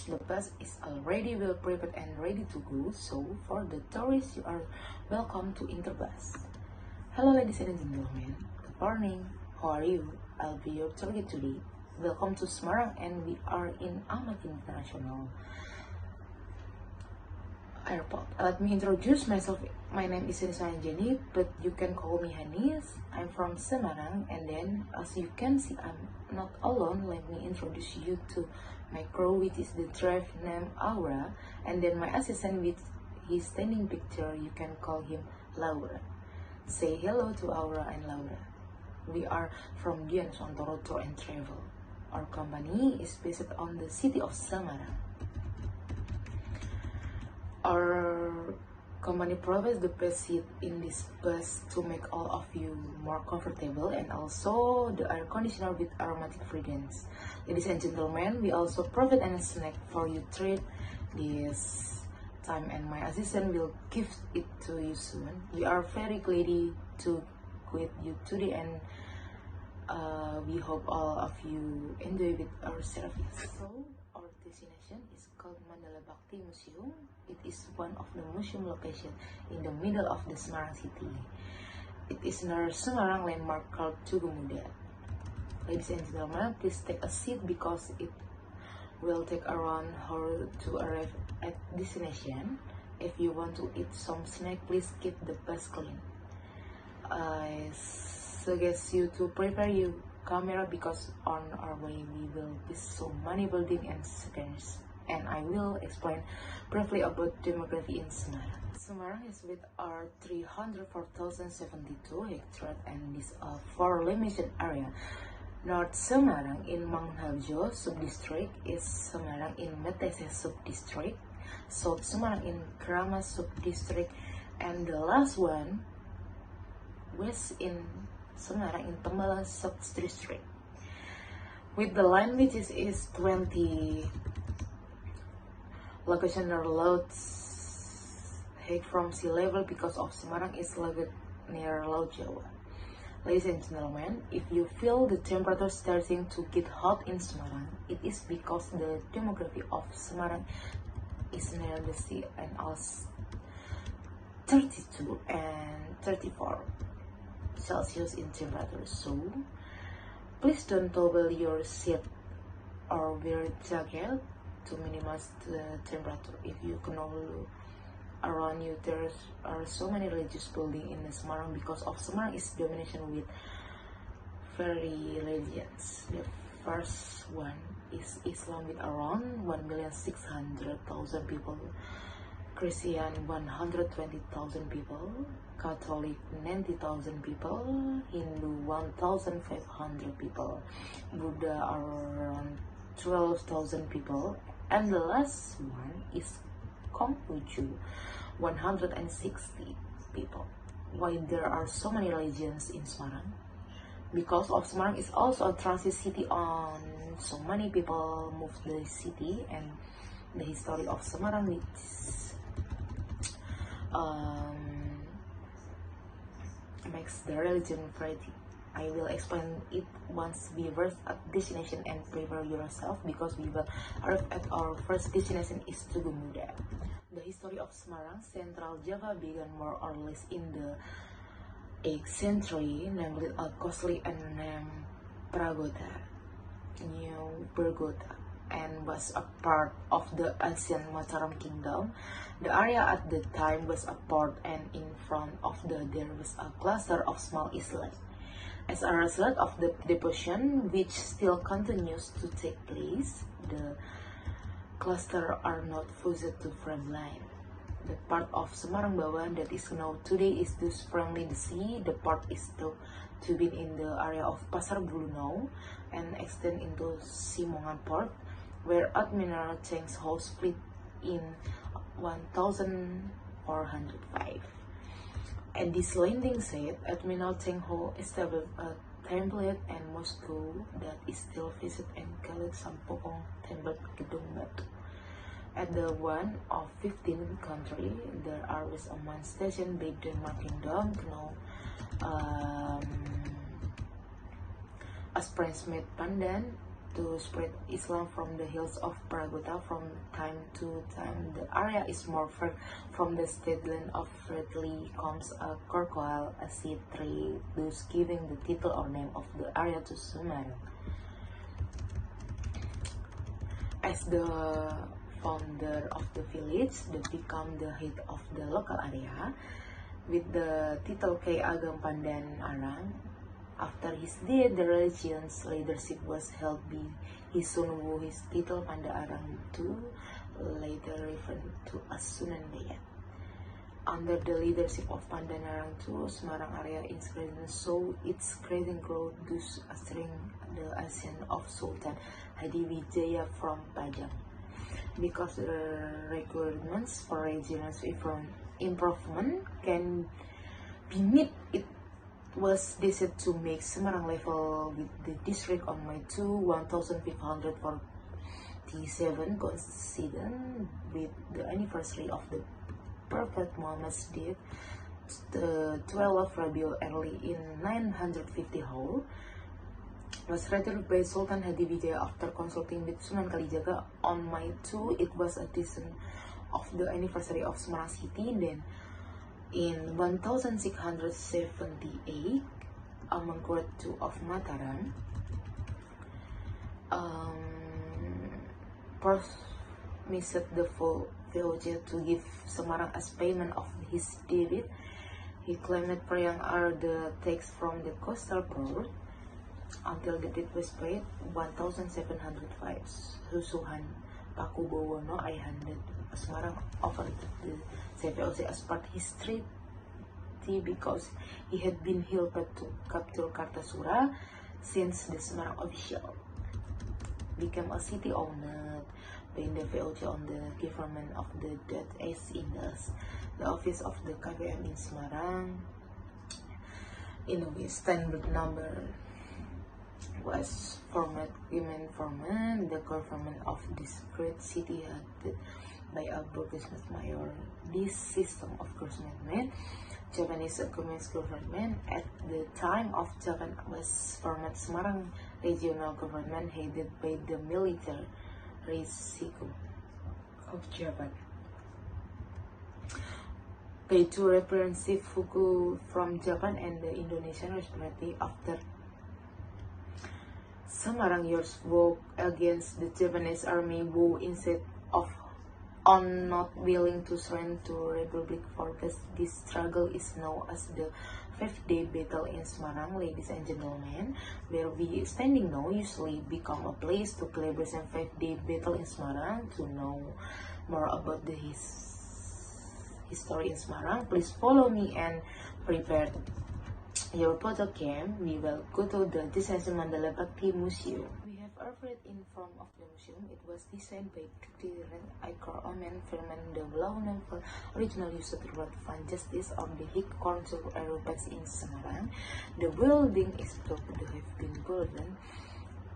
The bus is already well prepared and ready to go, so for the tourists, you are welcome to Interbus. Hello ladies and gentlemen, good morning, how are you? I'll be your tour guide today. Welcome to Semarang, and we are in Ahmad International Airport. Let me introduce myself. My name is Hanis Ayu Anjani, but you can call me Hanis. I'm from Semarang, and then as you can see, I'm not alone. Let me introduce you to my crew, which is the driver named Aura, and then my assistant with his standing picture. You can call him Laura. Say hello to Aura and Laura. We are from Dian Sontoro Tour and Travel. Our company is based on the city of Semarang. Our company provides the best seat in this bus to make all of you more comfortable, and also the air conditioner with aromatic fragrance. Ladies and gentlemen, we also provide a snack for you trip this time, and my assistant will give it to you soon. We are very glad to greet you today, and we hope all of you enjoy with our service. So our destination is called Mandala Bakhti Museum. It is one of the museum locations in the middle of the Semarang city. It is near Semarang landmark called Tugu Muda. Ladies and gentlemen, please take a seat because it will take around an hour to arrive at destination. If you want to eat some snack, please keep the bus clean. I suggest you to prepare your camera because on our way we will visit so many buildings and scenes, and I will explain briefly about demography in Semarang. Semarang is with our 304,072 hectares and is a 4 limited area. North Semarang in Mangharjo sub-district is Semarang in Metese sub-district, South Semarang in Kramas sub-district, and the last one, West in Semarang in Mandala sub-district. With the line which is 20 location are low height from sea level because of Semarang is located near Laut Jawa. Ladies and gentlemen, if you feel the temperature starting to get hot in Semarang, it is because the demography of Semarang is near the sea and also 32 and 34 Celsius in temperature. So please don't towel your seat or wear jacket to minimize the temperature. If you can all look around you, there are so many religious buildings in Semarang because of Semarang is domination with very religions. The first one is Islam with around 1,600,000 people, Christian 120,000 people, Catholic 90,000 people, Hindu 1,500 people, Buddha around 12,000 people, and the last one is Konghucu 160 people. Why there are so many religions in Semarang? Because of Semarang is also a transit city on so many people move the city, and the history of Semarang which makes the religion variety. I will explain it once we reach at destination, and prepare yourself because we will arrive at our first destination is Tugu Muda. The history of Semarang, Central Java began more or less in the 8th century, namely a costly and named Pragota, New Bergota, and was a part of the ancient Mataram kingdom. The area at the time was a port, and in front of there was a cluster of small islands. As a result of the deposition, which still continues to take place, the cluster are not fused to frame line. The part of Semarang Bawah that is known today is thus firmly the sea. The part is thought to be in the area of Pasar Bulu now and extend into Simongan port, where Admiral Cheng's house fleet in 1405. At this landing site, Admiral Cheng Ho established a template in Moscow that is still visited and called Sampokong Temple Gedung Batu. At the one of 15 countries, there are with a man station by Denmark Kingdom, known as Prince Made Pandan, to spread Islam from the hills of Praguta. From time to time, the area is more far from the state land of Redley comes a Korkoal, a seed tree, thus giving the title or name of the area to Semarang. As the founder of the village, they become the head of the local area with the title K Agam Pandan Arang. After his death, the religion's leadership was held by his son who his title Panda Arang II, later referred to as Sunan Bayat. Under the leadership of Pandan Arang II, Semarang area is increasing, so its increasing growth thus ushering the ascent of Sultan Hadiwijaya from Pajang. Because the requirements for regional improvement can be met, it was decided to make Semarang level with the district on May 2, 1547, coincident with the anniversary of the Prophet Muhammad's death, the 12th of Rabiul early in 954, was rated by Sultan Hadiwijaya after consulting with Sunan Kalijaga on May 2. It was a edition of the anniversary of Semarang city. Then in 1678, Mangkurat II of Mataram promised the Voyager to give Semarang as payment of his debt. He claimed Priang are the tax from the coastal port. Until the debt was paid, 1705, Susuhan Pakubowono I handed Semarang over to the CVOC as part of his treaty because he had been helped to capture Kartasura since the Semarang official became a city owned by the VOC on the government of the debt as Indus. The office of the KPM in Semarang, in a standard number, was formed women the government of this great city headed by a business mayor. This system of government, Japanese government, at the time of Japan was formed Semarang regional government headed by the military Risiko of Japan. By two representative Fuku from Japan and the Indonesian respectively. After Semarang years fought against the Japanese army who instead of on not willing to surrender to Republic forces. This struggle is known as the 5-day battle in Semarang, ladies and gentlemen, where we standing now usually become a place to celebration 5-day battle in Semarang. To know more about the history in Semarang, please follow me and prepare your photo cam. We will go to the destination Mandala Bakhti Museum. We have arrived in front of the museum. It was designed by Dr. Ikor Omen Firman, the well-known for original use of the word Fund Justice of the Hick Council Aerobates in Semarang. The building is thought to have been built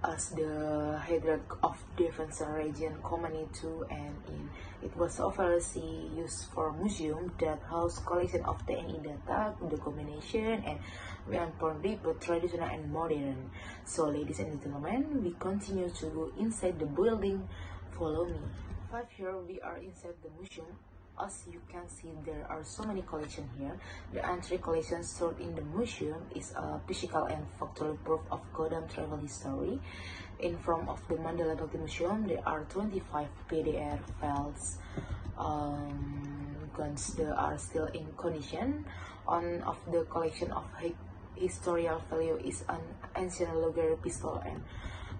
as the head of Defense Region Company 2 and in. It was overseas used for museum that house collection of TNI data, the combination and we import both traditional and modern. So ladies and gentlemen, we continue to go inside the building. Follow me. Here we are inside the museum. As you can see, there are so many collections here. The entry collection stored in the museum is a physical and factual proof of Godam travel history. In front of the Mandala Bakhti Museum, there are 25 PDR files. Guns that are still in condition. One of the collection of historical value is an ancient Luger pistol and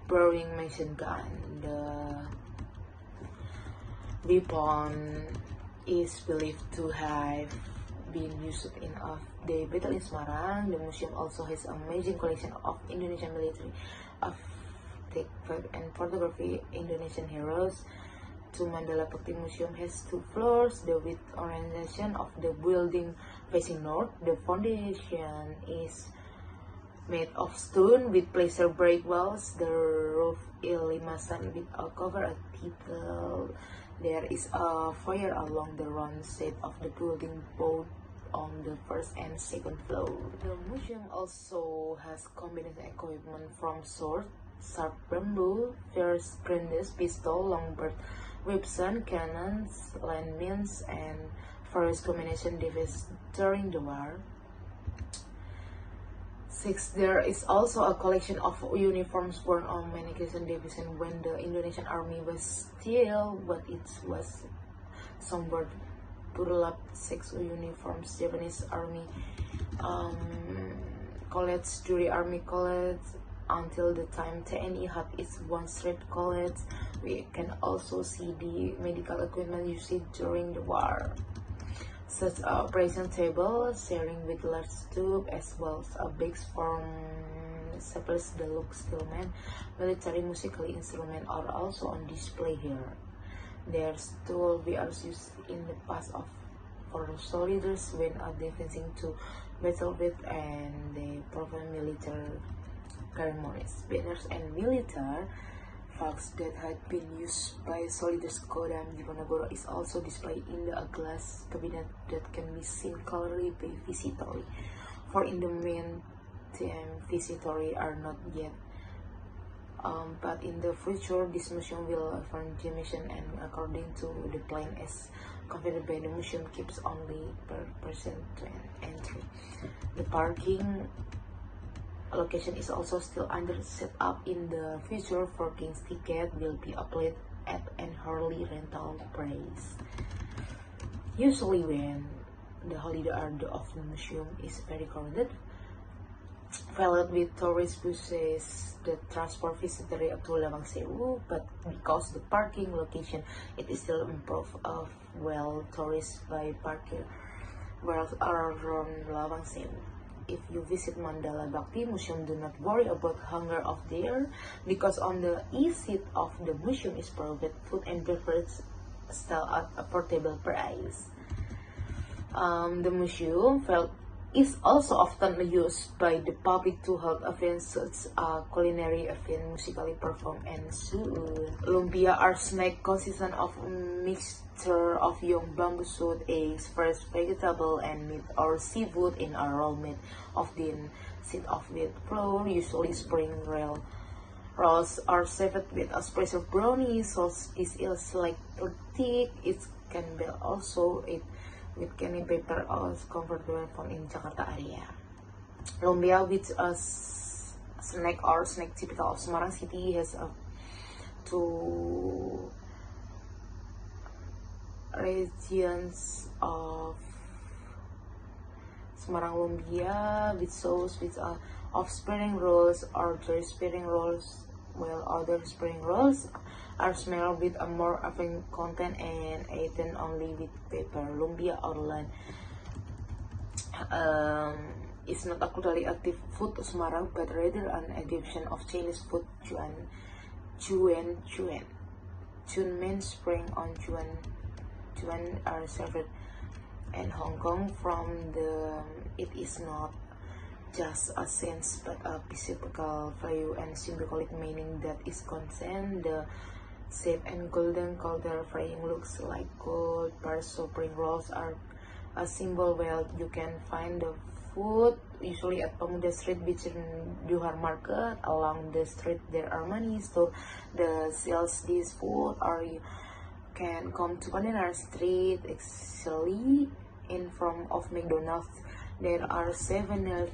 Browning machine gun. The weapon is believed to have been used in the battle in Semarang. The museum also has an amazing collection of Indonesian military artifacts and photography Indonesian heroes. The Mandala Bakhti Museum has 2 floors. The width orientation of the building facing north. The foundation is made of stone with plaster brick walls. The roof is limasan with a cover a title. There is a foyer along the round side of the building, both on the first and second floor. The museum also has combination equipment from sword, sharp bamboo, fierce grenades, pistol, longboard, weapons, cannons, landmines, and various combination devices during the war. 6. There is also a collection of uniforms worn on many divisions when the Indonesian army was still what it was. Some were burlap 6 uniforms, Japanese army college, during army college, until the time TNI had its one straight college. We can also see the medical equipment used during the war, such as operation table, sharing with large tube, as well as a big form supplies the look stillman. Military musical instruments are also on display here. There's tools we are used in the past for soldiers when advancing to battlefield, and they provide military ceremonies. Banners and military flags that had been used by soldiers Kodam Diponegoro is also displayed in the glass cabinet that can be seen clearly by visitors. For in the meantime, visitors are not yet, but in the future, this museum will furnish the mission, and according to the plan as confirmed by the museum, keeps only per person to entry. The parking location is also still under set up. In the future, parking ticket will be applied at an early rental price. Usually when the holiday hour of the museum is very crowded, filled with tourist buses that transport visitors to Lawang Sewu, but because the parking location it is still improved of well, tourists by parking well around Lawang Sewu. If you visit Mandala Bakhti Museum, do not worry about hunger of there, because on the east side of the museum is provided food and beverage stall at affordable price. The museum is also often used by the public to hold events such as culinary event, musically performed, and so on. Lumpia are snacks consisting of a mixture of young bamboo shoot, eggs, fresh vegetable, and meat or seafood in a roll made of thin sheet of wheat flour. Usually spring rolls are served with a spread of brownie sauce. This is like thick. It can be also eaten with candy paper or comfortable found in Jakarta area. Lumpia, which a snack typical of Semarang city, has two regions of Semarang lumpia with sauce of spring rolls or dry spring rolls, while other spring rolls are smelled with a more often content and eaten only with pepper. Lumpia or land is not a culturally active food of Semarang, but rather an adaptation of Chinese food Chun means spring on Chuan are served in Hong Kong. From the it is not just a sense but a physical value and symbolic meaning that is concerned. The shape and golden color frying looks like gold bars. Spring rolls are a symbol. Well, you can find the food usually at Pemuda Street between Johar Market. Along the street there are many stores that sells this food, or you can come to Mandala Street. Actually, in front of McDonald's there are 7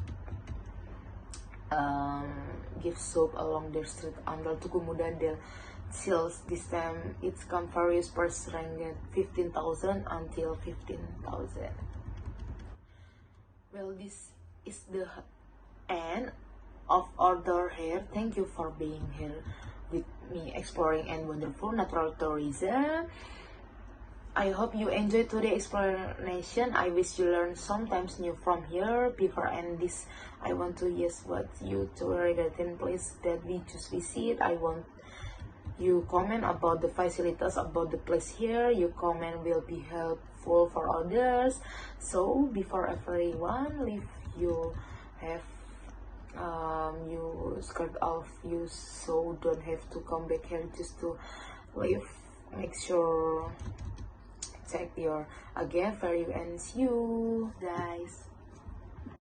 gift shop along the street under Tugu Muda. There sales this time it's come various price range 15,000 until 15,000. Well, this is the end of our here. Thank you for being here with me exploring and wonderful natural tourism. I hope you enjoyed today's explanation. I wish you learned sometimes new from here. Before I end this, I want to what you to regarding place that we just visit. I want you comment about the facilities about the place here. Your comment will be helpful for others. So before everyone leave, you have you scared of you, so don't have to come back here just to leave. Make sure check your again for you, and see you guys.